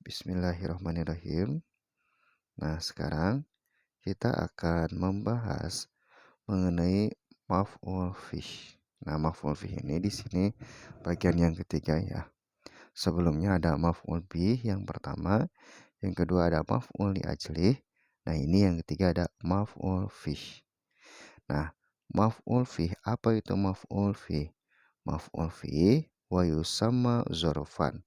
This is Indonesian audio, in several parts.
Bismillahirrahmanirrahim. Nah, sekarang kita akan membahas mengenai maf'ul fih. Nah, maf'ul fih ini di sini bagian yang ketiga ya. Sebelumnya ada maf'ul bih yang pertama, yang kedua ada maf'ul li ajlih. Nah, ini yang ketiga ada maf'ul fih. Nah, maf'ul fih, apa itu maf'ul fih? Maf'ul fih wa yusamma dzarfan.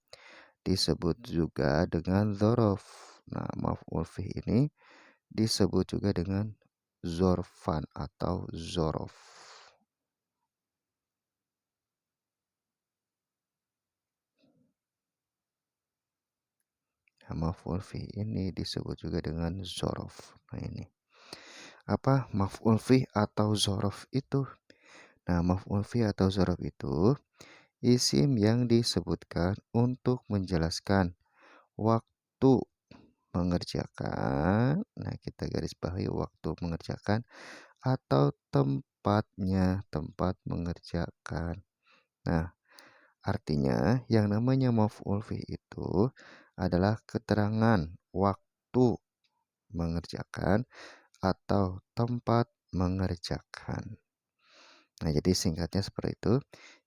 Disebut juga dengan dzaraf. Nah, maf'ul fih ini disebut juga dengan dzarfan atau dzaraf. Nah, maf'ul fih ini disebut juga dengan dzaraf. Nah, ini. Apa maf'ul fih atau dzaraf itu? Nah, maf'ul fih atau dzaraf itu isim yang disebutkan untuk menjelaskan waktu mengerjakan. Nah, kita garis bawahi waktu mengerjakan atau tempatnya, tempat mengerjakan. Nah, artinya yang namanya maf'ul fih itu adalah keterangan waktu mengerjakan atau tempat mengerjakan. Nah, jadi singkatnya seperti itu.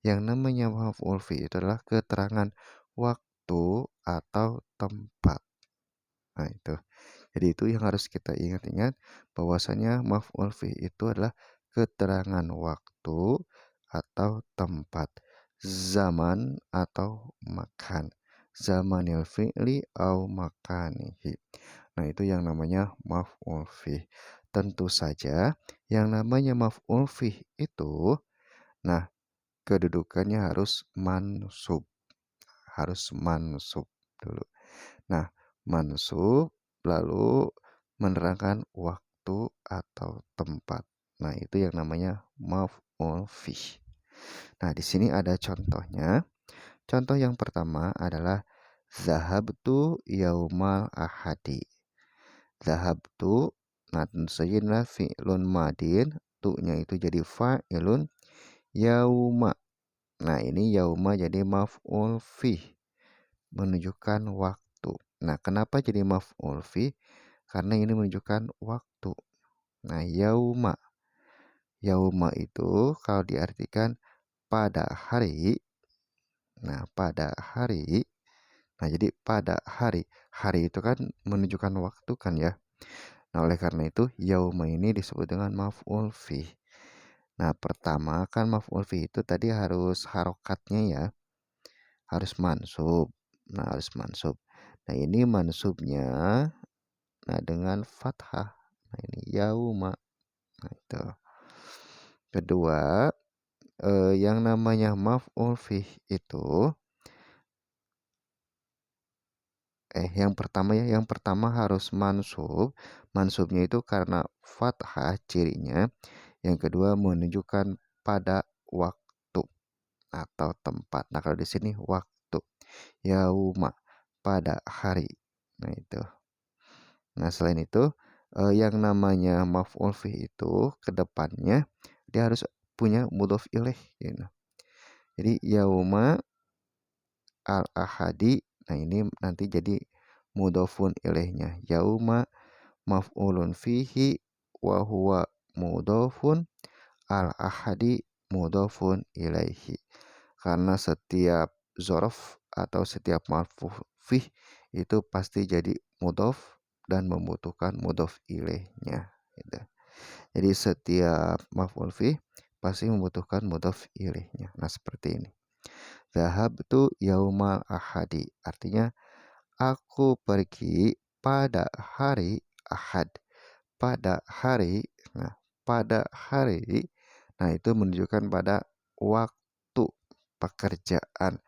Yang namanya maf'ul fi itu adalah keterangan waktu atau tempat. Nah, itu. Jadi itu yang harus kita ingat-ingat bahwasanya maf'ul fi itu adalah keterangan waktu atau tempat, zaman atau makan. Zamanil fi'li au makanihi. Nah, itu yang namanya maf'ul fi. Tentu saja yang namanya maf'ul fi itu, nah, kedudukannya harus mansub, dulu. Nah, mansub lalu menerangkan waktu atau tempat. Nah, itu yang namanya maf'ul fi. Nah, di sini ada contohnya. Contoh yang pertama adalah zahabtu yaumal ahadi. Zahabtu, nah tentu saja adalah fi'lun madin, tu-nya itu jadi fa'ilun, yauma. Nah, ini yauma jadi maf'ul fih, menunjukkan waktu. Nah, kenapa jadi maf'ul fih? Karena ini menunjukkan waktu. Nah, yauma. Yauma itu kalau diartikan pada hari. Nah, pada hari. Nah, jadi pada hari. Hari itu kan menunjukkan waktu kan ya. Nah, oleh karena itu yauma ini disebut dengan maf'ul fih. Nah, pertama kan maf'ul fih itu tadi harus harokatnya ya, harus mansub. Nah, harus mansub. Nah, ini mansubnya nah dengan fathah. Nah, ini yauma. Nah, itu. Kedua, yang namanya maf'ul fih itu yang pertama harus mansub. Mansubnya itu karena fathah cirinya. Yang kedua menunjukkan pada waktu atau tempat. Nah, kalau di sini waktu. Yauma, pada hari. Nah, itu. Nah, selain itu yang namanya maf'ul fih itu ke depannya dia harus punya mudhof ilaih gitu. Jadi yauma al-ahadi, nah ini nanti jadi mudhofun ilaihnya. Yauma maf'ulun fihi wa huwa mudhofun, al-ahadi mudhofun ilaihi. Karena setiap zorof atau setiap maf'ul fih itu pasti jadi mudhof dan membutuhkan mudhof ilaihnya gitu. Jadi setiap maf'ul fih pasti membutuhkan mudhof ilaihnya. Nah, seperti ini. Zahabtu yaumal ahadi. Artinya aku pergi pada hari Ahad. Pada hari, nah, pada hari, nah itu menunjukkan pada waktu pekerjaan.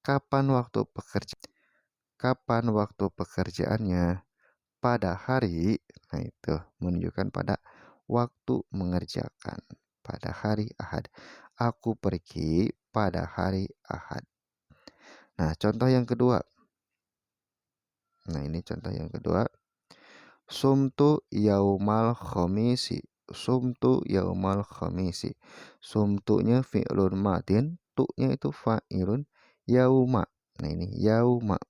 Kapan waktu pekerjaan? Kapan waktu pekerjaannya? Pada hari, nah itu menunjukkan pada waktu mengerjakan. Pada hari Ahad. Aku pergi pada hari Ahad. Nah, contoh yang kedua. Nah, ini contoh yang kedua. Sumtu yaumal khamisi. Sumtu yaumal khamisi. Sumtunya fi'lun madin, tu-nya itu fa'ilun, yauma. Nah, ini yauma.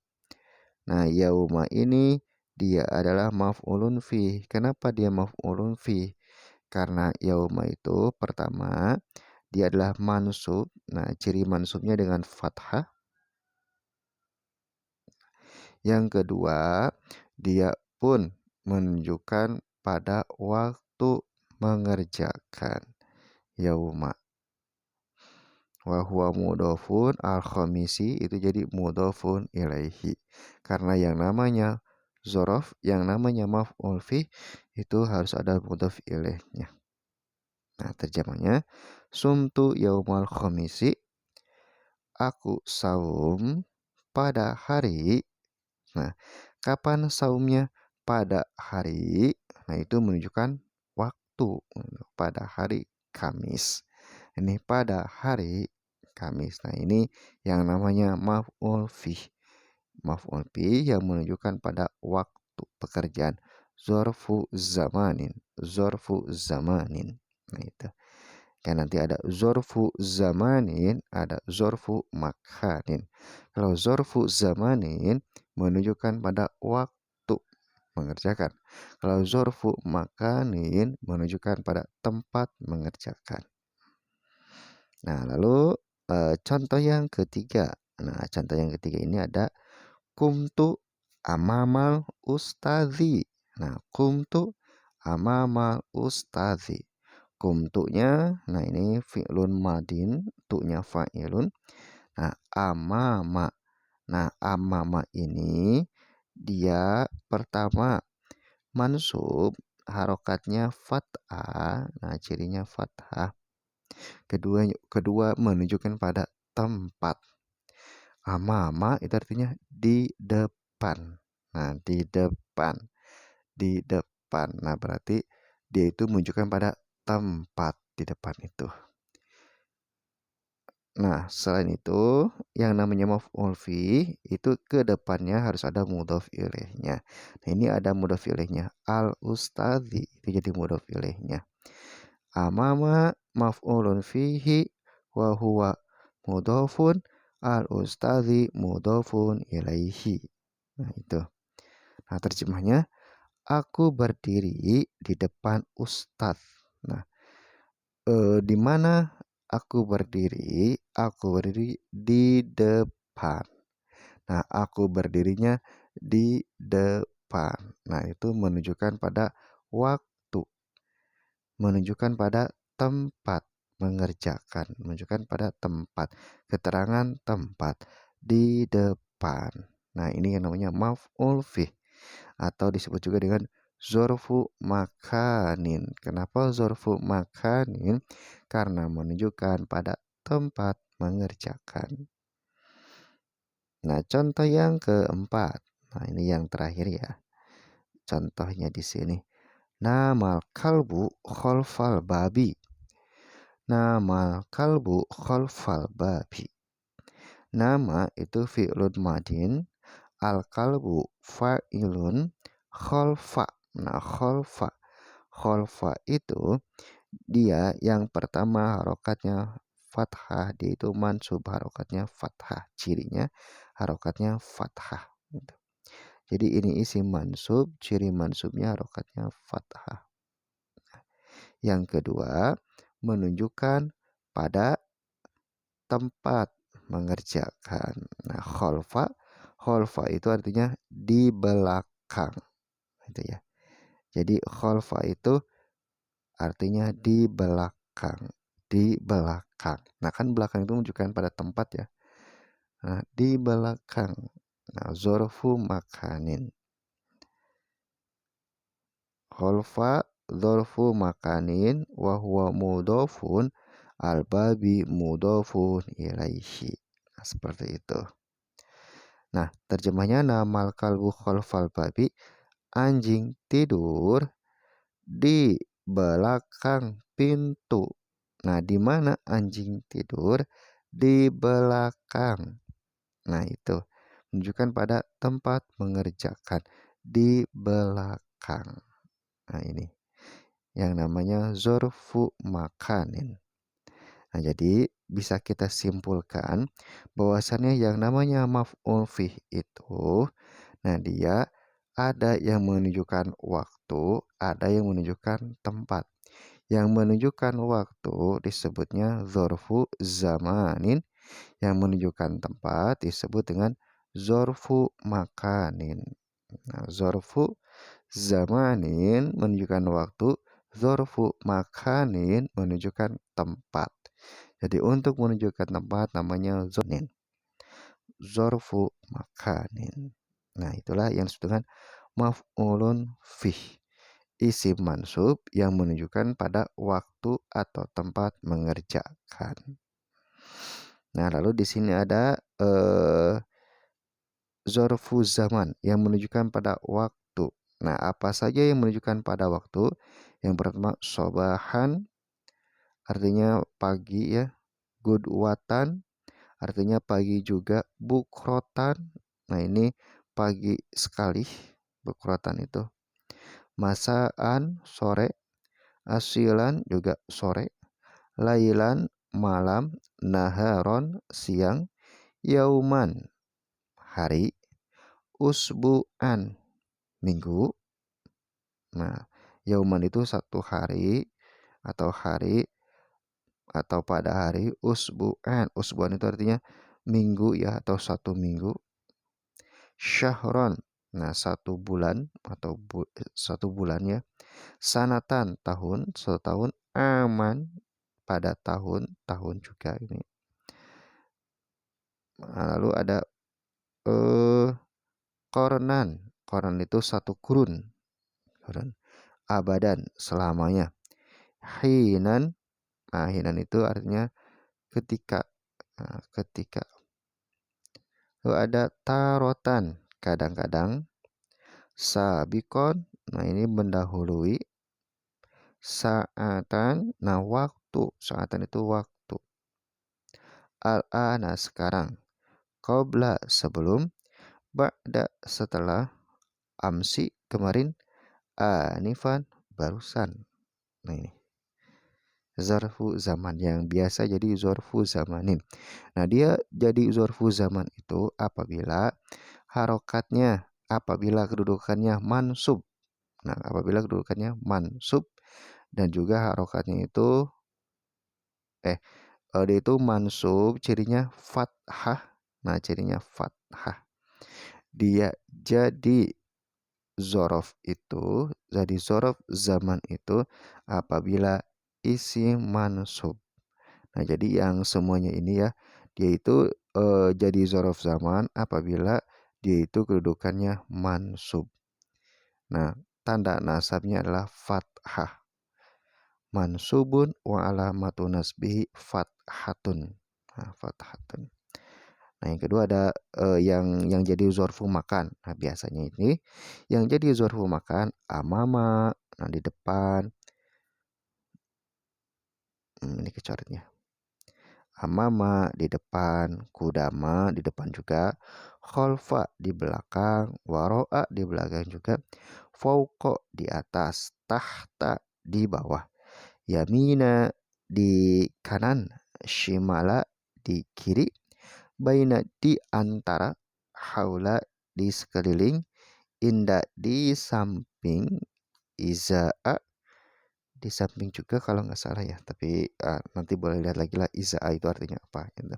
Nah, yauma ini dia adalah maf'ulun fi. Kenapa dia maf'ulun fi? Karena yauma itu pertama dia adalah mansub. Nah, ciri mansubnya dengan fathah. Yang kedua, dia pun menunjukkan pada waktu mengerjakan. Yauma wa huwa mudhofun al-khamisi itu jadi mudhofun ilaihi. Karena yang namanya zorof, yang namanya maf'ul fi itu harus ada mudhof ilaihnya. Nah, terjemahnya sumtu yaumal khamisi, aku saum pada hari. Nah, kapan saumnya? Pada hari. Nah, itu menunjukkan waktu pada hari Kamis. Ini pada hari Kamis. Nah, ini yang namanya maf'ul fih. Maf'ul fih yang menunjukkan pada waktu pekerjaan. Zorfu zamanin. Zorfu zamanin. Nah, itu. Kan nanti ada zorfu zamanin, ada zorfu makanin. Kalau zorfu zamanin menunjukkan pada waktu mengerjakan. Kalau zorfu makanin menunjukkan pada tempat mengerjakan. Nah, lalu contoh yang ketiga. Nah, contoh yang ketiga ini ada kumtu amamal ustazi. Nah, kumtu amamal ustazi. Kumtunya, nah ini fi'lun madin, tu'nya fa'ilun. Nah, amama. Nah, amama ini dia pertama mansub, harokatnya fathah. Nah, cirinya fathah. Kedua menunjukkan pada tempat. Amama itu artinya di depan. Nah, di depan. Di depan. Nah, berarti dia itu menunjukkan pada tempat di depan itu. Nah, selain itu, yang namanya maf'ul fi itu ke depannya harus ada mudhof ilaihnya. Nah, ini ada mudhof ilaihnya. Al ustadzi itu jadi mudhof ilaihnya. Amama maf'ulun fihi wa huwa mudhofun, al ustadzi mudhofun ilaihi. Nah, itu. Nah, terjemahnya aku berdiri di depan ustadz. Nah, di mana aku berdiri? Aku berdiri di depan. Nah, aku berdirinya di depan. Nah, itu menunjukkan pada waktu, menunjukkan pada tempat mengerjakan, menunjukkan pada tempat, keterangan tempat di depan. Nah, ini yang namanya maf'ul fih atau disebut juga dengan zorfu makanin. Kenapa zorfu makanin? Karena menunjukkan pada tempat mengerjakan. Nah, contoh yang keempat. Nah, ini yang terakhir ya. Contohnya di sini. Namal kalbu kholfal babi. Namal kalbu kholfal babi. Nama itu fi'lun madin. Al kalbu fa'ilun kholfa. Nah, kholfa. Kholfa itu dia yang pertama harokatnya fathah, dia itu mansub harokatnya fathah, cirinya harokatnya fathah gitu. Jadi ini isim mansub, ciri mansubnya harokatnya fathah. Yang kedua menunjukkan pada tempat mengerjakan. Nah, kholfa itu artinya di belakang gitu ya. Jadi kholfa itu artinya di belakang, di belakang. Nah, kan belakang itu menunjukkan pada tempat ya. Nah, di belakang. Nah, zorfu makanin. Kholfa zorfu makanin wa huwa mudhofun al babi mudhofun ilaihi. Nah, seperti itu. Nah, terjemahnya namal kalbu kholfal babi, anjing tidur di belakang pintu. Nah, di mana anjing tidur? Di belakang. Nah, itu menunjukkan pada tempat mengerjakan di belakang. Nah, ini yang namanya zorfu makanin. Nah, jadi bisa kita simpulkan bahwasannya yang namanya maf'ul fih itu Nah, dia ada yang menunjukkan waktu, ada yang menunjukkan tempat. Yang menunjukkan waktu disebutnya dzarfu zamanin, yang menunjukkan tempat disebut dengan dzarfu makanin. Nah, dzarfu zamanin menunjukkan waktu, dzarfu makanin menunjukkan tempat. Jadi untuk menunjukkan tempat namanya dzarfu makanin. Nah, itulah yang disebut dengan maf'ulun fih. Isim mansub yang menunjukkan pada waktu atau tempat mengerjakan. Nah, lalu di sini ada zorfu zaman yang menunjukkan pada waktu. Nah, apa saja yang menunjukkan pada waktu? Yang pertama sobahan, artinya pagi ya. Gudwatan, artinya pagi juga. Bukrotan, nah ini pagi sekali. Bukrotan itu. Masaan, sore. Asilan juga sore. Lailan, malam. Naharon, siang. Yauman, hari. Usbu'an, minggu. Nah, yauman itu satu hari atau hari atau pada hari. Usbu'an itu artinya minggu ya, atau satu minggu. Syahron, nah satu bulan atau satu bulan ya. Sanatan, tahun, setahun. Aman, pada tahun juga ini. Nah, lalu ada kornan. Kornan itu satu kurun. Abadan, selamanya. Hinan, nah hinan itu artinya ketika. Nah, ketika. Lalu ada tarotan, kadang-kadang. Sabikon, nah ini mendahului. Saatan, nah waktu. Saatan itu waktu. Al-ana, sekarang. Qabla, sebelum. Ba'da, setelah. Amsi, kemarin. Anifan, barusan. Nah ini zarfu zaman yang biasa jadi zarfu zamanin. Nah, dia jadi zarfu zaman itu apabila kedudukannya mansub. Nah, apabila kedudukannya mansub dan juga harokatnya itu dia itu mansub, cirinya fathah. Nah, cirinya fathah. Dia jadi zorof zaman itu apabila isim mansub. Nah, jadi yang semuanya ini ya, dia itu jadi zorof zaman apabila dia itu kedudukannya mansub. Nah, tanda nasabnya adalah fathah. Mansubun wa alamatu nasbihi fathatun. Nah, fathatun. Nah, yang kedua ada yang jadi zorfu makan. Nah, biasanya ini yang jadi zorfu makan amama, nah di depan. Ini kecoretnya. Amama di depan, kudama di depan juga, kholfa di belakang, waro'a di belakang juga, fauqo di atas, tahta di bawah, yamina di kanan, shimala di kiri, baina di antara, haula di sekeliling, inda di samping, iza'a di samping juga kalau nggak salah ya, tapi nanti boleh lihat lagi lah iza'a itu artinya apa gitu.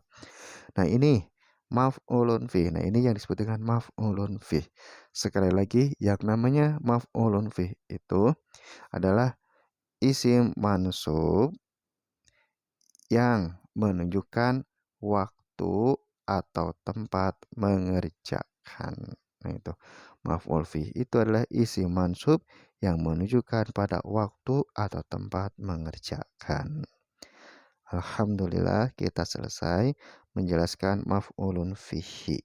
Nah, ini maf'ulun fi. Nah, ini yang disebut dengan maf'ulun fi. Sekali lagi, yang namanya maf'ulun fi itu adalah isim mansub yang menunjukkan waktu atau tempat mengerjakan. Nah, itu maf'ul fi itu adalah isim mansub yang menunjukkan pada waktu atau tempat mengerjakan. Alhamdulillah kita selesai menjelaskan maf'ulun fihi.